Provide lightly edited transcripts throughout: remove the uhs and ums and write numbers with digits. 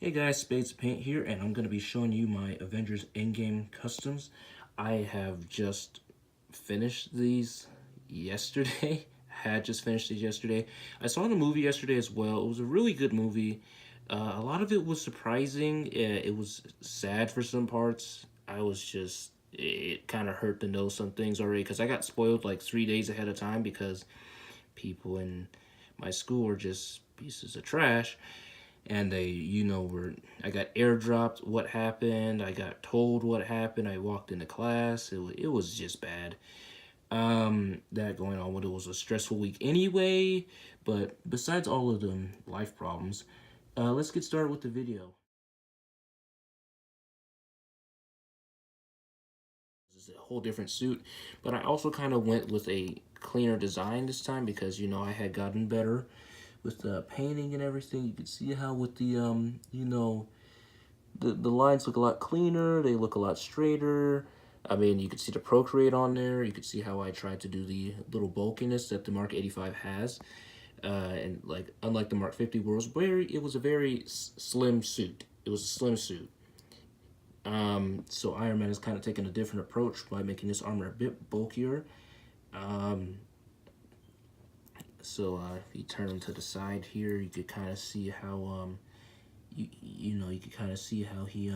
Hey guys, Spades Paint here, and I'm going to be showing you my Avengers Endgame customs. I have just finished these yesterday. Had just finished these yesterday. I saw the movie yesterday as well. It was a really good movie. A lot of it was surprising. It was sad for some parts. It kind of hurt to know some things already because I got spoiled like 3 days ahead of time because people in my school are just pieces of trash, and I got airdropped what happened. I got told what happened. I walked into class. It was just bad. That going on when it was a stressful week anyway. But besides all of them life problems, let's get started with the video. This is a whole different suit, but I also kind of went with a cleaner design this time because I had gotten better with the painting and everything. You can see how with the the lines look a lot cleaner. They look a lot straighter. I mean, you can see the Procreate on there. You can see how I tried to do the little bulkiness that the Mark 85 has. And like, unlike the Mark 50, where it was a very slim suit. It was a slim suit. So Iron Man has kind of taken a different approach by making this armor a bit bulkier. If you turn him to the side here, you could kind of see how you could kind of see how he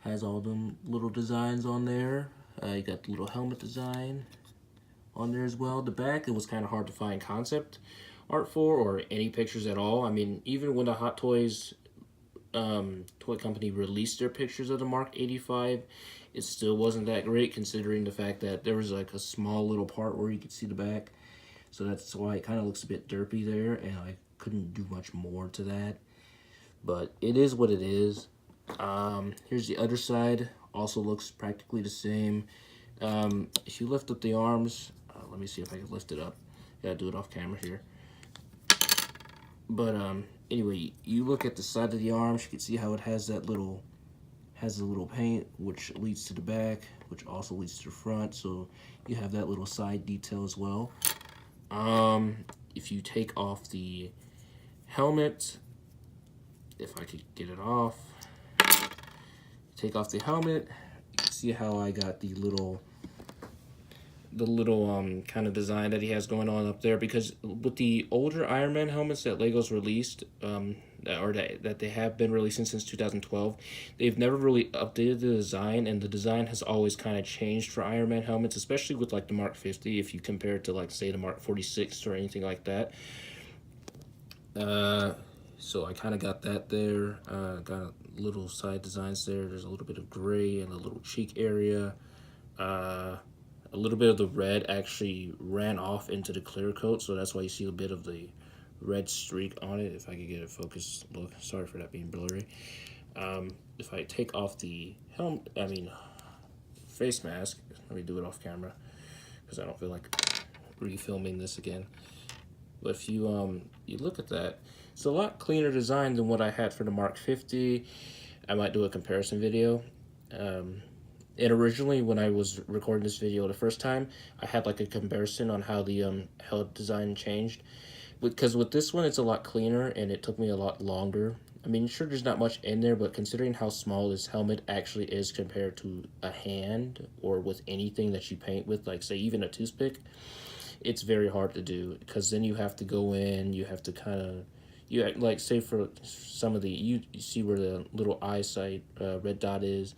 has all them little designs on there. You got the little helmet design on there as well. The back, it was kind of hard to find concept art for or any pictures at all. I mean, even when the Hot Toys toy company released their pictures of the Mark 85, it still wasn't that great considering the fact that there was like a small little part where you could see the back. So that's why it kind of looks a bit derpy there, and I couldn't do much more to that. But it is what it is. Here's the other side. Also looks practically the same. If you lift up the arms, let me see if I can lift it up. Gotta do it off camera here. But anyway, you look at the side of the arms, you can see how it has that little paint, which leads to the back, which also leads to the front. So you have that little side detail as well. If you take off the helmet, if I could get it off, take off the helmet, you can see how I got the little kind of design that he has going on up there, because with the older Iron Man helmets that Lego's released, that they have been releasing since 2012, they've never really updated the design, and the design has always kind of changed for Iron Man helmets, especially with like the Mark 50 if you compare it to like say the Mark 46 or anything like that. So I kind of got that there. Got little side designs there. There's a little bit of gray in the little cheek area. A little bit of the red actually ran off into the clear coat, so that's why you see a bit of the red streak on it. If I could get a focus look, sorry for that being blurry. If I take off the face mask, let me do it off camera because I don't feel like refilming this again. But if you look at that, it's a lot cleaner design than what I had for the Mark 50. I might do a comparison video. And originally, when I was recording this video the first time, I had like a comparison on how the helmet design changed. Because with this one, it's a lot cleaner, and it took me a lot longer. I mean, sure, there's not much in there, but considering how small this helmet actually is compared to a hand or with anything that you paint with, like say even a toothpick, it's very hard to do, because then you have to go in, you have to kind of, like say for some of the, you see where the little eyesight red dot is.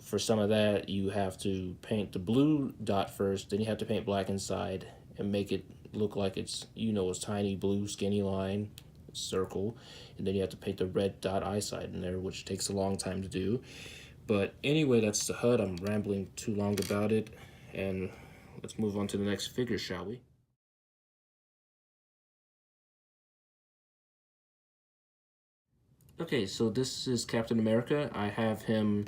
For some of that, you have to paint the blue dot first, then you have to paint black inside and make it look like it's, a tiny blue skinny line circle, and then you have to paint the red dot eyeside in there, which takes a long time to do. But anyway, that's the HUD. I'm rambling too long about it, and let's move on to the next figure, shall we? Okay, so this is Captain America. I have him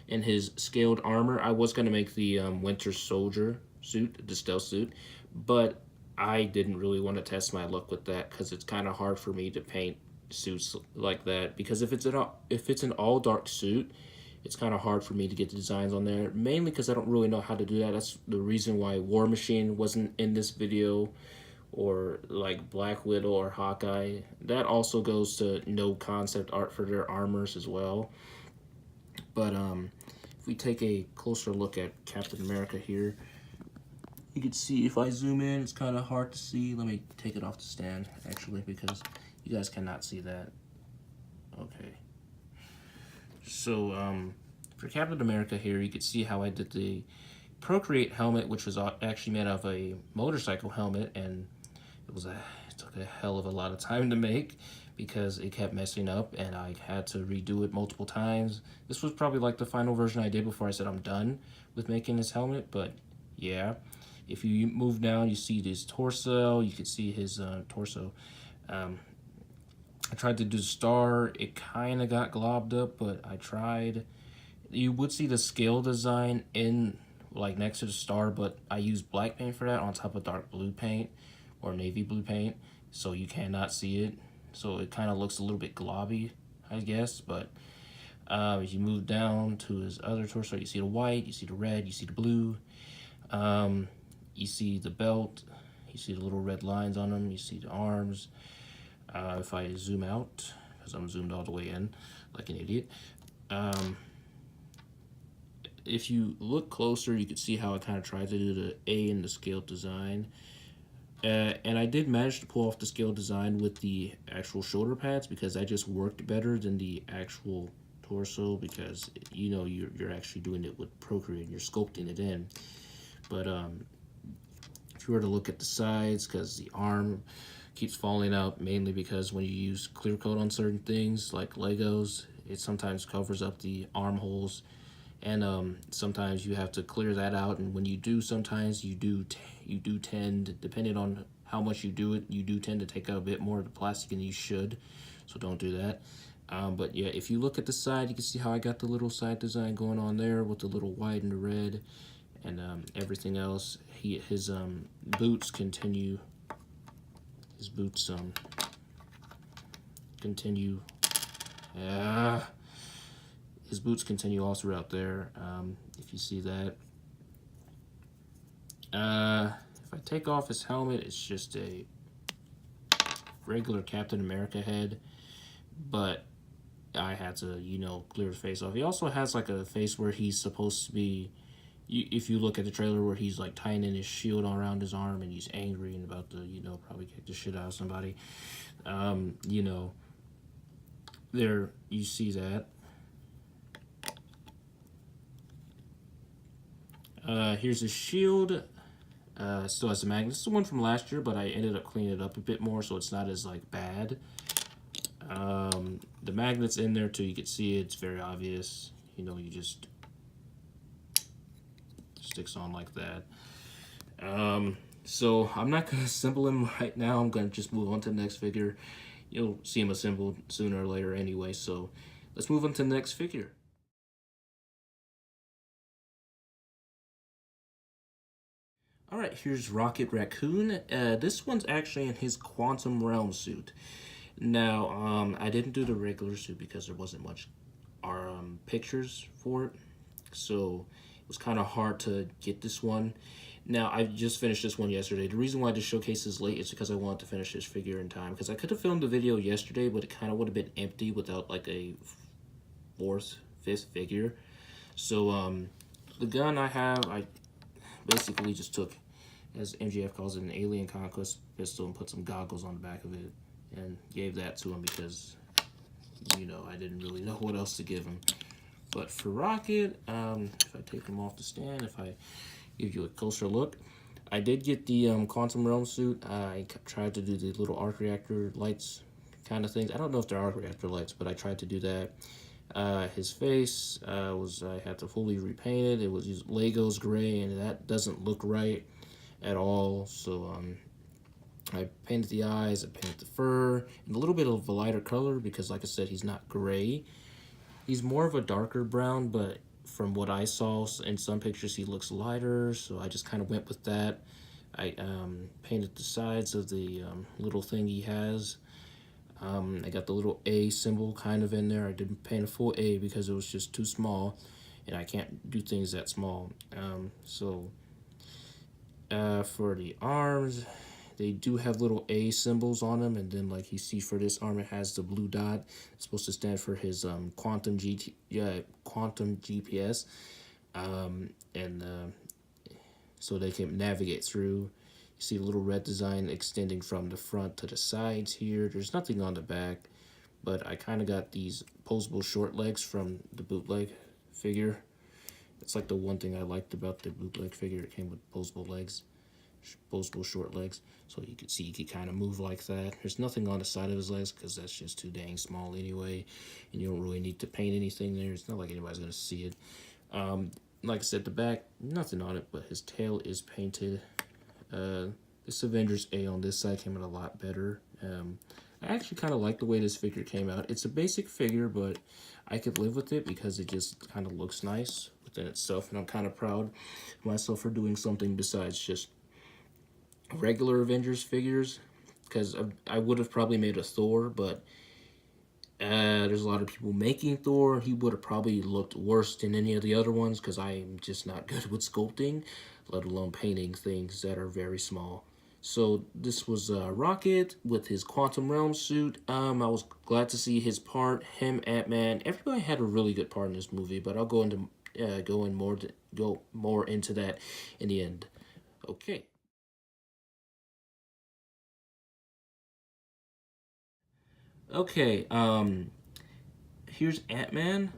in his scaled armor. I was going to make the Winter Soldier suit, the stealth suit, but I didn't really want to test my luck with that because it's kind of hard for me to paint suits like that. Because if it's an all dark suit, it's kind of hard for me to get the designs on there, mainly because I don't really know how to do that. That's the reason why War Machine wasn't in this video, or like Black Widow or Hawkeye. That also goes to no concept art for their armors as well. But if we take a closer look at Captain America here, you can see if I zoom in, it's kind of hard to see. Let me take it off the stand, actually, because you guys cannot see that. Okay. So, for Captain America here, you can see how I did the Procreate helmet, which was actually made of a motorcycle helmet, and it took a hell of a lot of time to make because it kept messing up, and I had to redo it multiple times. This was probably like the final version I did before I said I'm done with making this helmet, but yeah. If you move down, you see his torso. You can see his torso. I tried to do the star. It kind of got globbed up, but I tried. You would see the scale design in like next to the star, but I used black paint for that on top of dark blue paint or navy blue paint, so you cannot see it. So it kind of looks a little bit globby, I guess. But as you move down to his other torso, you see the white, you see the red, you see the blue. You see the belt, you see the little red lines on them, you see the arms. If I zoom out, because I'm zoomed all the way in like an idiot, if you look closer, you can see how I kind of tried to do the A in the scale design. And I did manage to pull off the scale design with the actual shoulder pads because that just worked better than the actual torso, because you know you're actually doing it with Procreate, you're sculpting it in. But if you were to look at the sides, because the arm keeps falling out mainly because when you use clear coat on certain things like Legos, it sometimes covers up the armholes, and sometimes you have to clear that out. And when you do, sometimes you do tend, depending on how much you do it, you do tend to take out a bit more of the plastic than you should. So don't do that. But yeah, if you look at the side, you can see how I got the little side design going on there with the little white and the red. And everything else, his boots continue. His boots continue. His boots continue all throughout there. If you see that. If I take off his helmet, it's just a regular Captain America head, but I had to, clear his face off. He also has like a face where he's supposed to be. If you look at the trailer where he's like tying in his shield around his arm and he's angry and about to, probably kick the shit out of somebody, there you see that. Here's his shield. Still has a magnet. This is the one from last year, but I ended up cleaning it up a bit more so it's not as like bad. The magnet's in there too. You can see it. It's very obvious. You just sticks on like that. So I'm not going to assemble him right now. I'm going to just move on to the next figure. You'll see him assembled sooner or later anyway. So let's move on to the next figure. All right, here's Rocket Raccoon. This one's actually in his Quantum Realm suit. Now, I didn't do the regular suit because there wasn't much pictures for it. So it was kind of hard to get this one. Now, I just finished this one yesterday. The reason why this showcase is late is because I wanted to finish this figure in time. Because I could have filmed the video yesterday, but it kind of would have been empty without like a fifth figure. So, the gun I have, I basically just took, as MGF calls it, an alien conquest pistol and put some goggles on the back of it and gave that to him because, I didn't really know what else to give him. But for Rocket, if I take him off the stand, if I give you a closer look, I did get the Quantum Realm suit. I tried to do the little arc reactor lights kind of things. I don't know if they're arc reactor lights, but I tried to do that. His face I had to fully repaint it. It was used Legos gray, and that doesn't look right at all. So I painted the eyes, I painted the fur, and a little bit of a lighter color because, like I said, he's not gray. He's more of a darker brown, but from what I saw in some pictures, he looks lighter, so I just kind of went with that. I painted the sides of the little thing he has. I got the little A symbol kind of in there. I didn't paint a full A because it was just too small, and I can't do things that small. For the arms, They do have little A symbols on them, and then like you see for this arm, it has the blue dot. It's supposed to stand for his quantum GPS, and so they can navigate through. You see a little red design extending from the front to the sides here. There's nothing on the back, but I kind of got these posable short legs from the bootleg figure. It's like the one thing I liked about the bootleg figure. It came with posable legs, posable short legs. So you could see he could kind of move like that. There's nothing on the side of his legs because that's just too dang small anyway. And you don't really need to paint anything there. It's not like anybody's going to see it. Like I said, the back, nothing on it, but his tail is painted. This Avengers A on this side came out a lot better. I actually kind of like the way this figure came out. It's a basic figure, but I could live with it because it just kind of looks nice within itself, and I'm kind of proud of myself for doing something besides just regular Avengers figures, because I would have probably made a Thor, but there's a lot of people making Thor. He would have probably looked worse than any of the other ones because I'm just not good with sculpting, let alone painting things that are very small. So this was Rocket with his Quantum Realm suit. I was glad to see his part. Him, AntMan, everybody had a really good part in this movie, but I'll go more into that in the end. Okay. Okay. Here's AntMan.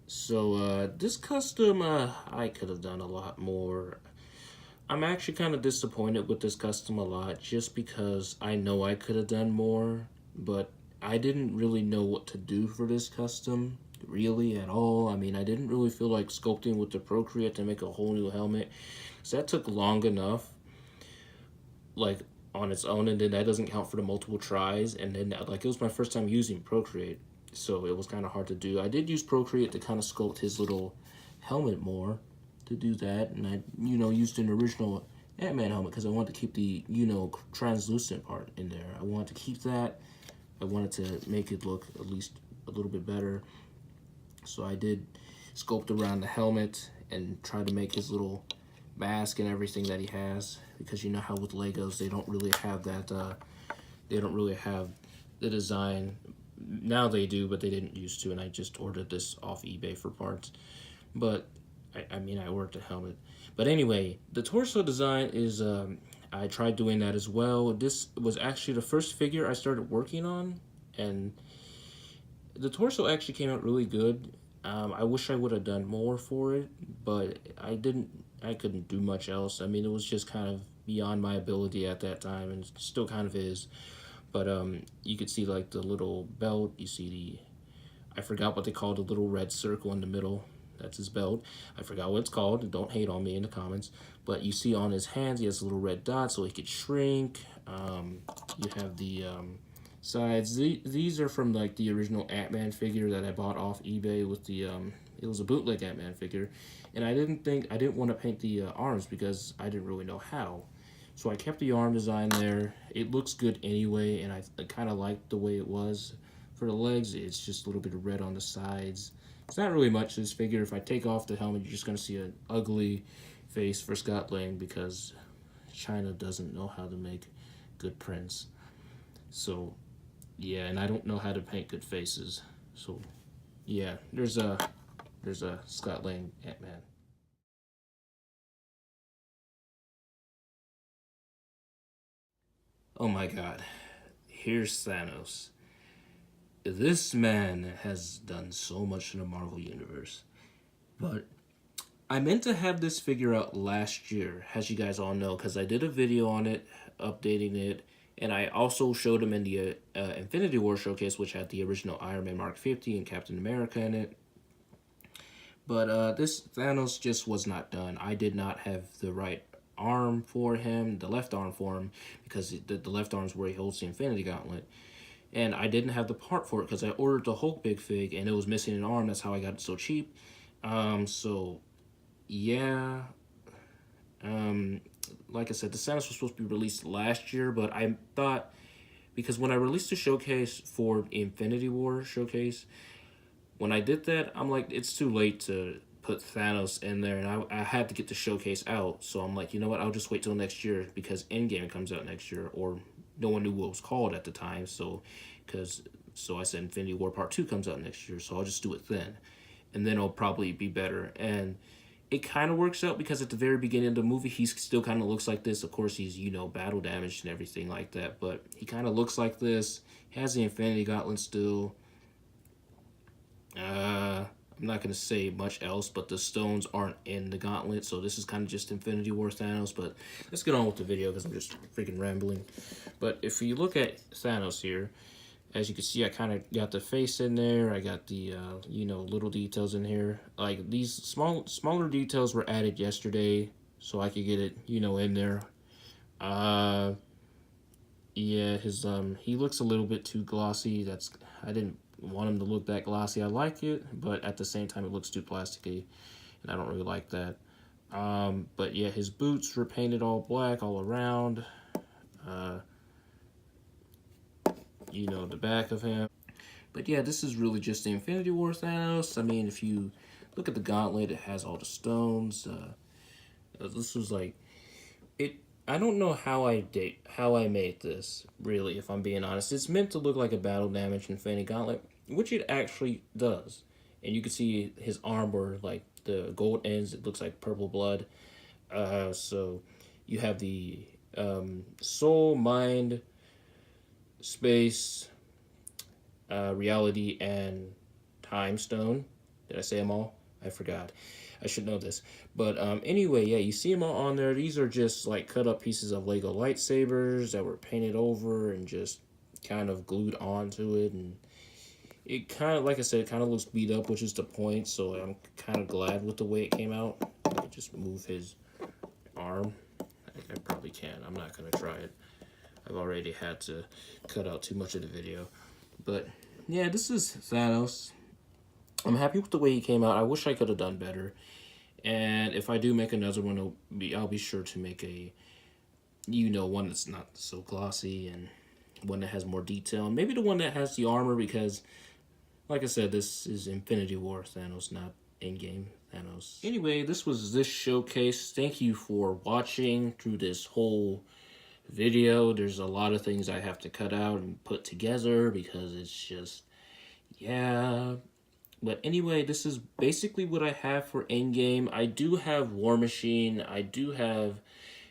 So this custom, I could have done a lot more. I'm actually kind of disappointed with this custom a lot just because I know I could have done more, but I didn't really know what to do for this custom, really, at all. I mean, I didn't really feel like sculpting with the Procreate to make a whole new helmet, so that took long enough, like, on its own, and then that doesn't count for the multiple tries, and then, like, it was my first time using Procreate, so it was kind of hard to do. I did use Procreate to kind of sculpt his little helmet more, to do that, and I, used an original AntMan helmet because I wanted to keep the, translucent part in there. I wanted to keep that. I wanted to make it look at least a little bit better. So I did sculpt around the helmet and try to make his little mask and everything that he has, because you know how with Legos they don't really have that, they don't really have the design. Now they do, but they didn't used to, and I just ordered this off eBay for parts. But I mean, I ordered a helmet. But anyway, the torso design is, I tried doing that as well. This was actually the first figure I started working on, and the torso actually came out really good. I wish I would have done more for it, but I couldn't do much else. I mean, it was just kind of beyond my ability at that time, and it still kind of is. But you could see like the little belt. You see I forgot what they called the little red circle in the middle. That's his belt. I forgot what it's called. Don't hate on me in the comments. But you see on his hands, he has a little red dot so he could shrink. You have the sides. These are from like the original AntMan figure that I bought off eBay with the, it was a bootleg AntMan figure. And I didn't want to paint the arms because I didn't really know how. So I kept the arm design there. It looks good anyway, and I kind of liked the way it was. For the legs, it's just a little bit of red on the sides. It's not really much to this figure. If I take off the helmet, you're just going to see an ugly face for Scott Lang because China doesn't know how to make good prints. So, yeah, and I don't know how to paint good faces. So, yeah, there's a Scott Lang AntMan. Oh my god. Here's Thanos. This man has done so much in the Marvel Universe. But I meant to have this figure out last year, as you guys all know, because I did a video on it, updating it, and I also showed him in the Infinity War showcase, which had the original Iron Man Mark 50 and Captain America in it. But this Thanos just was not done. I did not have the right arm for him, the left arm for him, because the left arm is where he holds the Infinity Gauntlet. And I didn't have the part for it because I ordered the Hulk Big Fig and it was missing an arm. That's how I got it so cheap. So, yeah. Like I said, the Thanos was supposed to be released last year, but I thought, because when I released the showcase for Infinity War showcase, when I did that, I'm like, it's too late to put Thanos in there, and I had to get the showcase out. So I'm like, you know what? I'll just wait till next year because Endgame comes out next year, or no one knew what it was called at the time. So I said Infinity War Part 2 comes out next year, so I'll just do it then, and then it'll probably be better. And it kind of works out because at the very beginning of the movie, he still kind of looks like this. Of course, he's, you know, battle damaged and everything like that, but he kind of looks like this. He has the Infinity Gauntlet still. I'm not going to say much else, but the stones aren't in the gauntlet, so this is kind of just Infinity War Thanos. But let's get on with the video because I'm just freaking rambling. But if you look at Thanos here, as you can see, I kind of got the face in there. I got the, you know, little details in here. Like, these smaller details were added yesterday, so I could get it, you know, in there. Yeah, his, he looks a little bit too glossy. I didn't want him to look that glossy. I like it, but at the same time, it looks too plasticky, and I don't really like that. But yeah, his boots were painted all black all around. You know, the back of him. But yeah, this is really just the Infinity War Thanos. I mean, if you look at the gauntlet, it has all the stones. This was like, I don't know how I made this, really, if I'm being honest. It's meant to look like a battle damaged Infinity Gauntlet, which it actually does. And you can see his arm where, like, the gold ends, it looks like purple blood. So you have the soul, mind, space, reality, and time stone. Did I say them all? I forgot. I should know this. But anyway, yeah, you see them all on there. These are just like cut up pieces of Lego lightsabers that were painted over and just kind of glued onto it. And it kind of, like I said, it kind of looks beat up, which is the point. So I'm kind of glad with the way it came out. I just move his arm. I probably can. I'm not going to try it. I've already had to cut out too much of the video. But yeah, this is Thanos. I'm happy with the way he came out. I wish I could have done better. And if I do make another one, I'll be sure to make a, you know, one that's not so glossy and one that has more detail. Maybe the one that has the armor because, like I said, this is Infinity War Thanos, not Endgame Thanos. Anyway, this was this showcase. Thank you for watching through this whole video. There's a lot of things I have to cut out and put together because it's just, yeah. But anyway, this is basically what I have for Endgame. I do have War Machine. I do have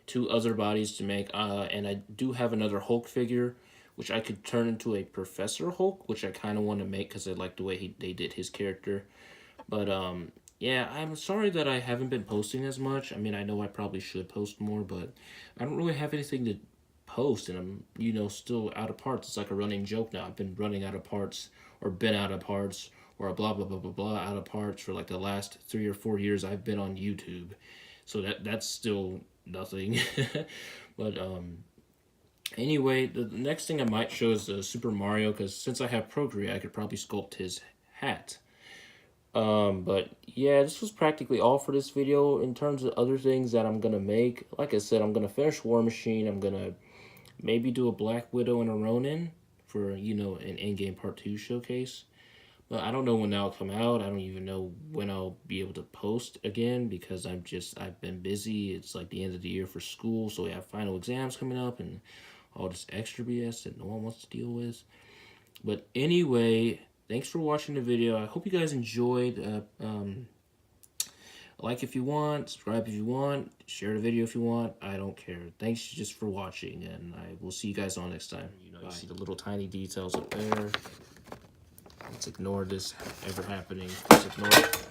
2 other bodies to make. And I do have another Hulk figure, which I could turn into a Professor Hulk, which I kind of want to make because I like the way they did his character. But yeah, I'm sorry that I haven't been posting as much. I mean, I know I probably should post more, but I don't really have anything to post. And I'm, you know, still out of parts. It's like a running joke now. I've been running out of parts or been out of parts. Or a blah, blah, blah, blah, blah, out of parts for like the last 3 or 4 years I've been on YouTube. So that's still nothing. But anyway, the next thing I might show is Super Mario, because since I have Procreate, I could probably sculpt his hat. But yeah, this was practically all for this video. In terms of other things that I'm going to make, like I said, I'm going to finish War Machine. I'm going to maybe do a Black Widow and a Ronin for, you know, an Endgame Part 2 showcase. But I don't know when that'll come out. I don't even know when I'll be able to post again because I've been busy. It's like the end of the year for school, so we have final exams coming up and all this extra BS that no one wants to deal with. But anyway, thanks for watching the video. I hope you guys enjoyed. Like if you want, subscribe if you want, share the video if you want. I don't care. Thanks just for watching, and I will see you guys on next time. You know, you see the little tiny details up there. Let's ignore this ever happening. Let's ignore it.